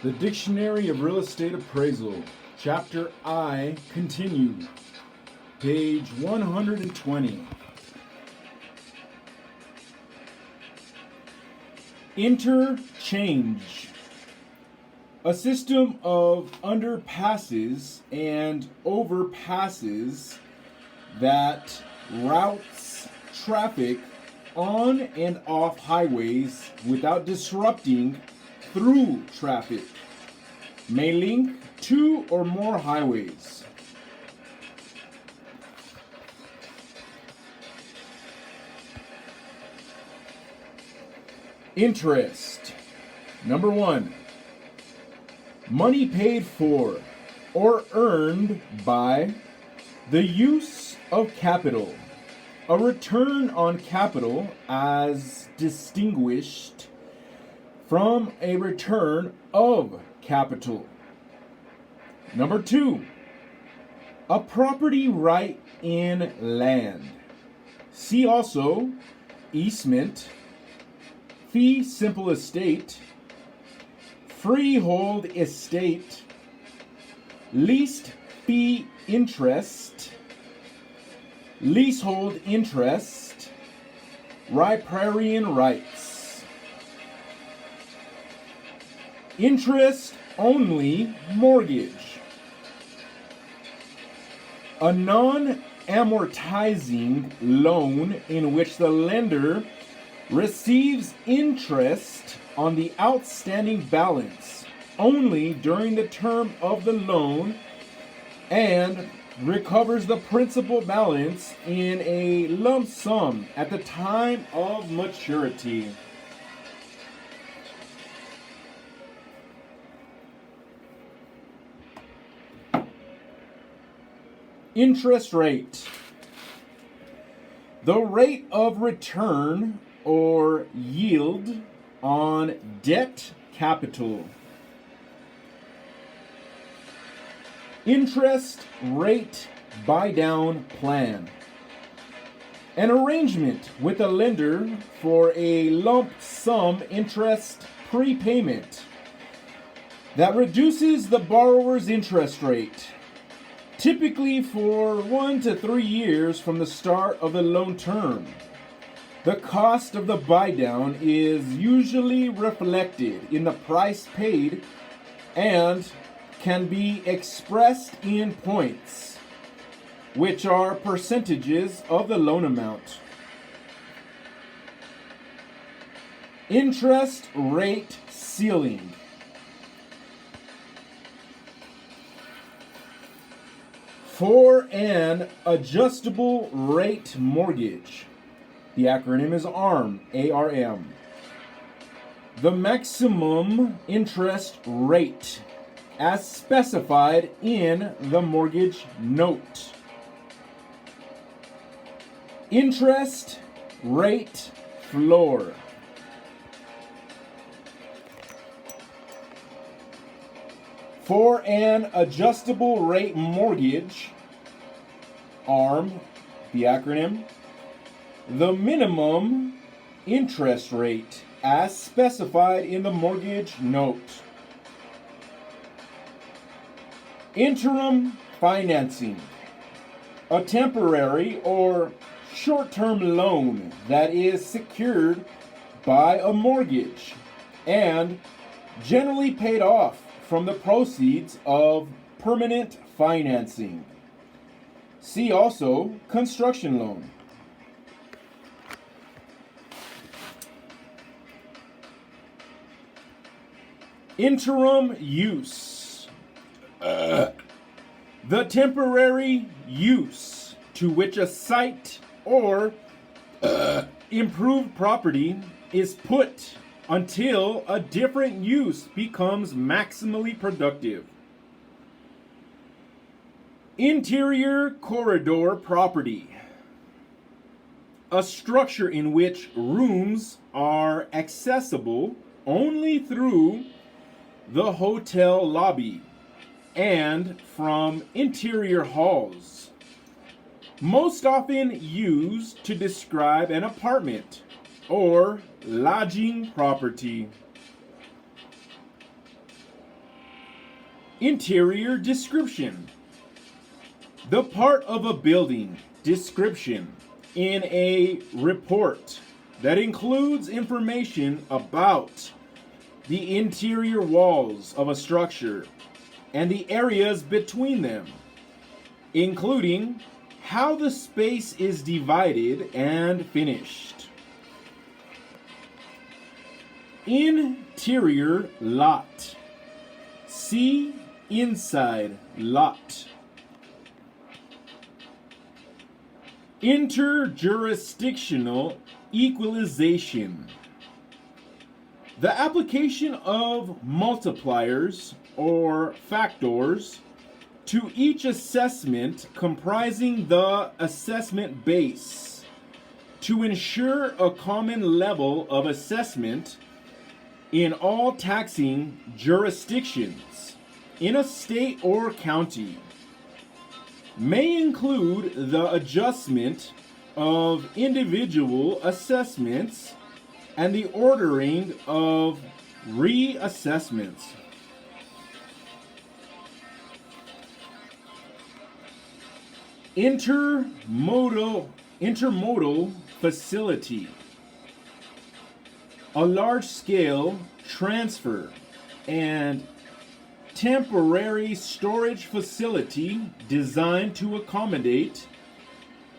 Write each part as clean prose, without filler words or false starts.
The Dictionary of Real Estate Appraisal, Chapter I, continued, page 120. Interchange. A system of underpasses and overpasses that routes traffic on and off highways without disrupting through traffic. May link two or more highways. Interest. Number 1. Money paid for or earned by the use of capital. A return on capital as distinguished from a return of capital. Number 2. A property right in land. See also easement, fee simple estate, freehold estate, leased fee interest, leasehold interest, riparian rights. Interest only mortgage. A non-amortizing loan in which the lender receives interest on the outstanding balance only during the term of the loan and recovers the principal balance in a lump sum at the time of maturity. Interest rate. The rate of return or yield on debt capital. Interest rate buy-down plan. An arrangement with the lender for a lump sum interest prepayment that reduces the borrower's interest rate, typically for 1 to 3 years from the start of the loan term. The cost of the buy-down is usually reflected in the price paid and can be expressed in points, which are percentages of the loan amount. Interest rate ceiling. For an adjustable rate mortgage, the acronym is ARM, A-R-M. The maximum interest rate as specified in the mortgage note. Interest rate floor. For an adjustable rate mortgage, ARM, the acronym, the minimum interest rate as specified in the mortgage note. Interim financing. A temporary or short-term loan that is secured by a mortgage and generally paid off from the proceeds of permanent financing. See also construction loan. Interim use. The temporary use to which a site or improved property is put until a different use becomes maximally productive. Interior corridor property. A structure in which rooms are accessible only through the hotel lobby and from interior halls. Most often used to describe an apartment or lodging property. Interior description. The part of a building description in a report that includes information about the interior walls of a structure and the areas between them, including how the space is divided and finished. Interior lot. See inside lot. Interjurisdictional equalization. The application of multipliers or factors to each assessment comprising the assessment base to ensure a common level of assessment in all taxing jurisdictions in a state or county, may include the adjustment of individual assessments and the ordering of reassessments. Intermodal facility. A large-scale transfer and temporary storage facility designed to accommodate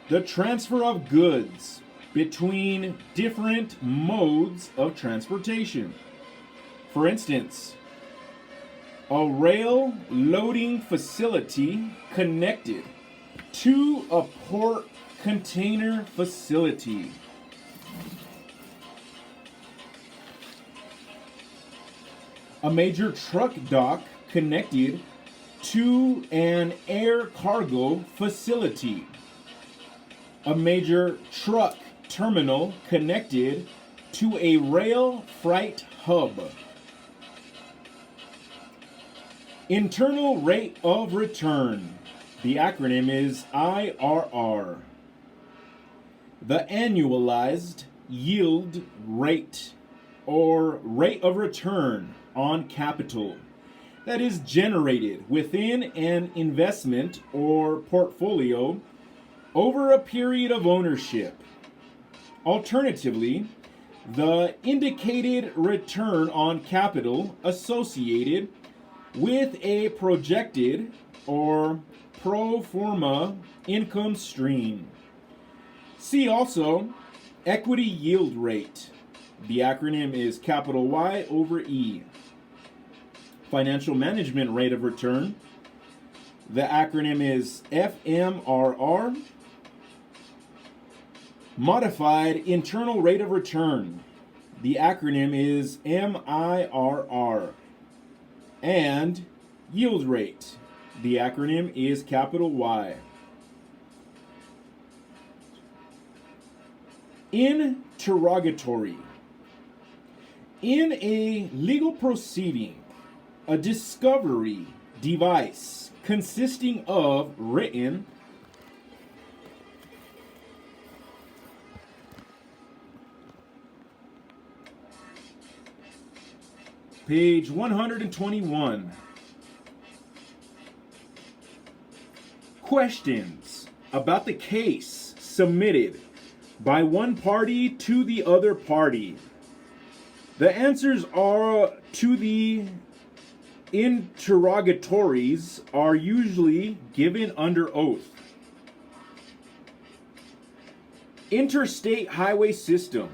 the transfer of goods between different modes of transportation. For instance, a rail loading facility connected to a port container facility. A major truck dock connected to an air cargo facility. A major truck terminal connected to a rail freight hub. Internal rate of return. The acronym is IRR. The annualized yield rate or rate of return on capital that is generated within an investment or portfolio over a period of ownership. Alternatively, the indicated return on capital associated with a projected or pro forma income stream. See also equity yield rate. The acronym is capital Y over E. Financial management rate of return. The acronym is FMRR. Modified internal rate of return. The acronym is MIRR. And yield rate. The acronym is capital Y. Interrogatory. In a legal proceeding, a discovery device consisting of written page 121. Questions about the case submitted by one party to the other party. The answers are to the interrogatories are usually given under oath. Interstate highway system.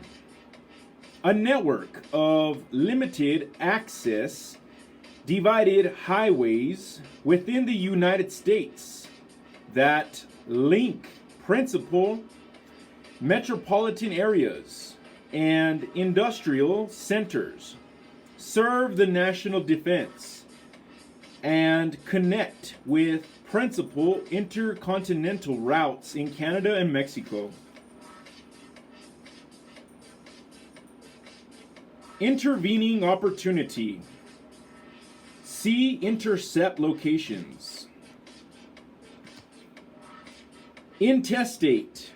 A network of limited access divided highways within the United States that link principal metropolitan areas and industrial centers, serve the national defense, and connect with principal intercontinental routes in Canada and Mexico. Intervening opportunity. See intercept locations. Intestate.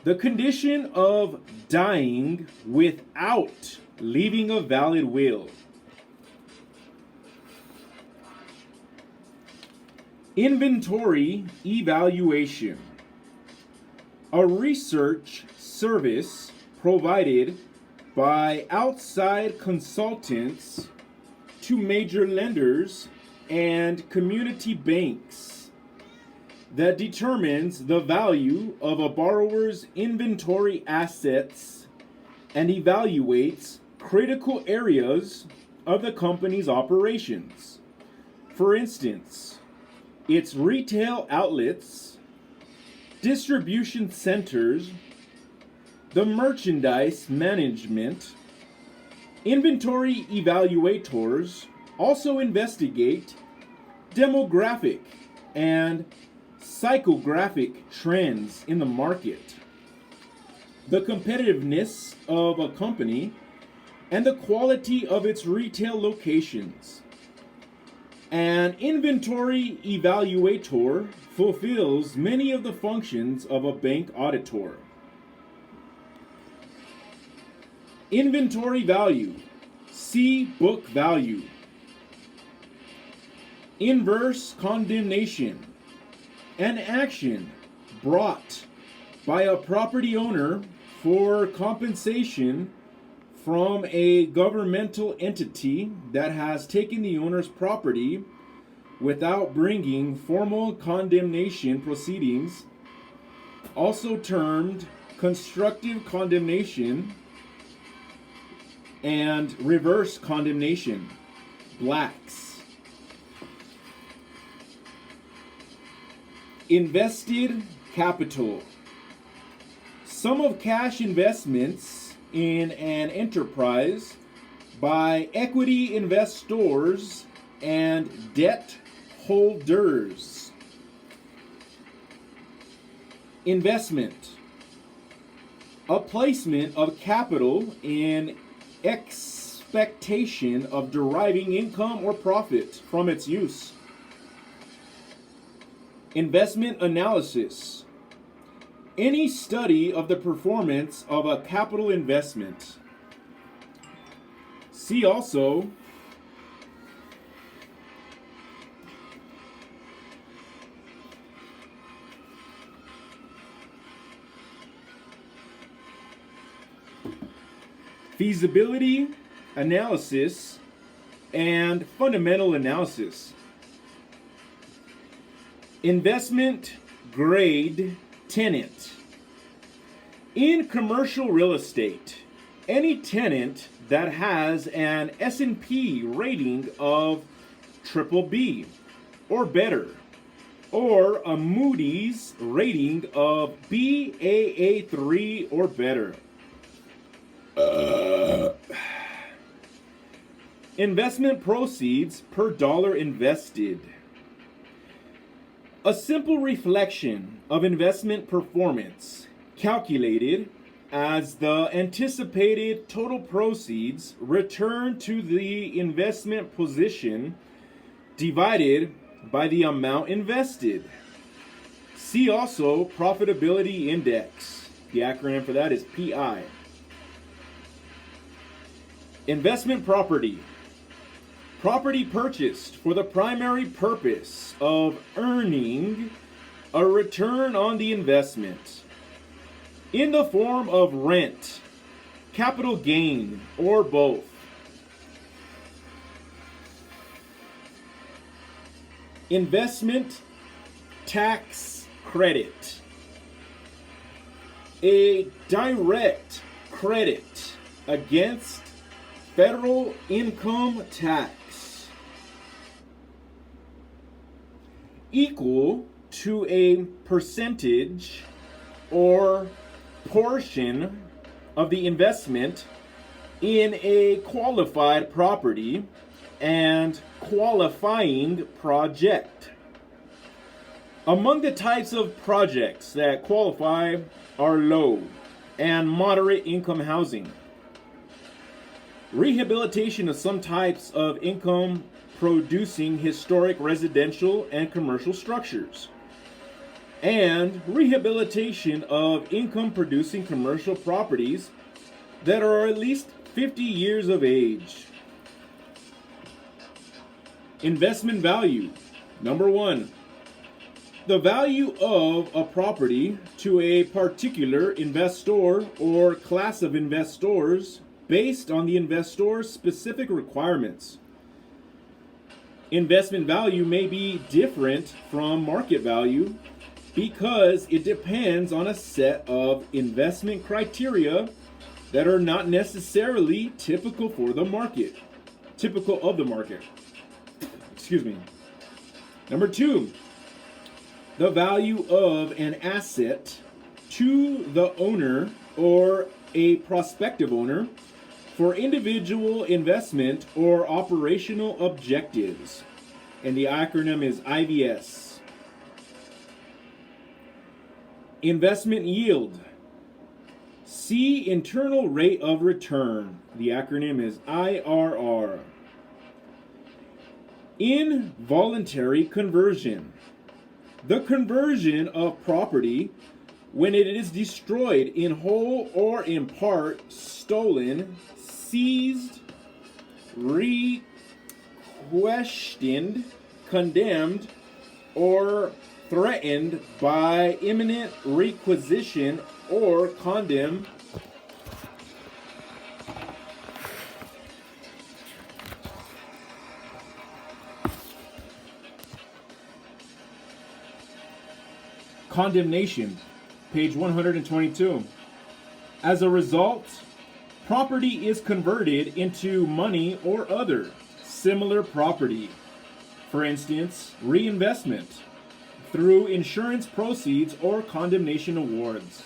The condition of dying without leaving a valid will. Inventory evaluation. A research service provided by outside consultants to major lenders and community banks that determines the value of a borrower's inventory assets and evaluates critical areas of the company's operations. For instance, its retail outlets, distribution centers, the merchandise management. Inventory evaluators also investigate demographic and psychographic trends in the market, the competitiveness of a company, and the quality of its retail locations. An inventory evaluator fulfills many of the functions of a bank auditor. Inventory value. See book value. Inverse condemnation. An action brought by a property owner for compensation from a governmental entity that has taken the owner's property without bringing formal condemnation proceedings, also termed constructive condemnation and reverse condemnation, blacks. Invested capital. Sum of cash investments in an enterprise by equity investors and debt holders. Investment. A placement of capital in expectation of deriving income or profit from its use. Investment analysis. Any study of the performance of a capital investment. See also feasibility analysis and fundamental analysis. Investment grade tenant. In commercial real estate, any tenant that has an S&P rating of BBB or better, or a Moody's rating of Baa3 or better. Investment proceeds per dollar invested. A simple reflection of investment performance, calculated as the anticipated total proceeds returned to the investment position divided by the amount invested. See also profitability index. The acronym for that is PI. Investment property. Property purchased for the primary purpose of earning a return on the investment in the form of rent, capital gain, or both. Investment tax credit. A direct credit against federal income tax equal to a percentage or portion of the investment in a qualified property and qualifying project. Among the types of projects that qualify are low and moderate income housing, rehabilitation of some types of income producing historic residential and commercial structures, and rehabilitation of income producing commercial properties that are at least 50 years of age. Investment value. Number one, The value of a property to a particular investor or class of investors based on the investor's specific requirements. Investment value may be different from market value because it depends on a set of investment criteria that are not necessarily typical of the market. Excuse me. Number 2, the value of an asset to the owner or a prospective owner for individual investment or operational objectives. And the acronym is IVS. Investment yield. See internal rate of return. The acronym is IRR. Involuntary conversion. The conversion of property when it is destroyed in whole or in part, stolen, seized, requestioned, condemned, or threatened by imminent requisition or condemn. Condemnation, page 122. As a result, property is converted into money or other similar property. For instance, reinvestment through insurance proceeds or condemnation awards.